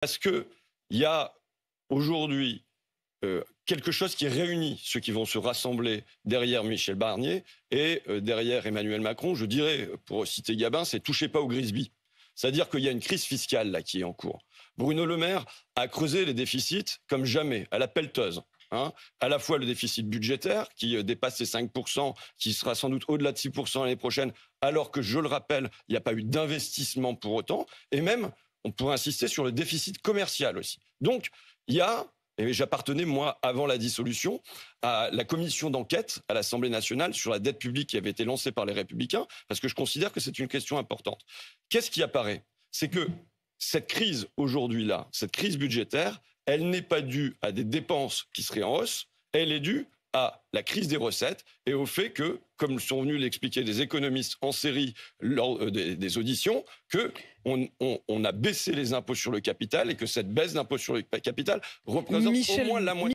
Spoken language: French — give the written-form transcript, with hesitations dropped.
Parce qu'il y a aujourd'hui quelque chose qui réunit ceux qui vont se rassembler derrière Michel Barnier et derrière Emmanuel Macron. Je dirais, pour citer Gabin, c'est « touchez pas au Grisby ». C'est-à-dire qu'il y a une crise fiscale là qui est en cours. Bruno Le Maire a creusé les déficits comme jamais, à la pelleteuse. À la fois le déficit budgétaire qui dépasse les 5%, qui sera sans doute au-delà de 6% l'année prochaine, alors que, je le rappelle, il n'y a pas eu d'investissement pour autant. Et même, on pourrait insister sur le déficit commercial aussi. Donc, il y a... Et j'appartenais, moi, avant la dissolution, à la commission d'enquête à l'Assemblée nationale sur la dette publique qui avait été lancée par les Républicains, parce que je considère que c'est une question importante. Qu'est-ce qui apparaît? C'est que cette crise aujourd'hui-là, cette crise budgétaire, elle n'est pas due à des dépenses qui seraient en hausse, elle est due à la crise des recettes et au fait que, comme sont venus l'expliquer des économistes en série lors des auditions, qu'on a baissé les impôts sur le capital et que cette baisse d'impôts sur le capital représente au moins la moitié.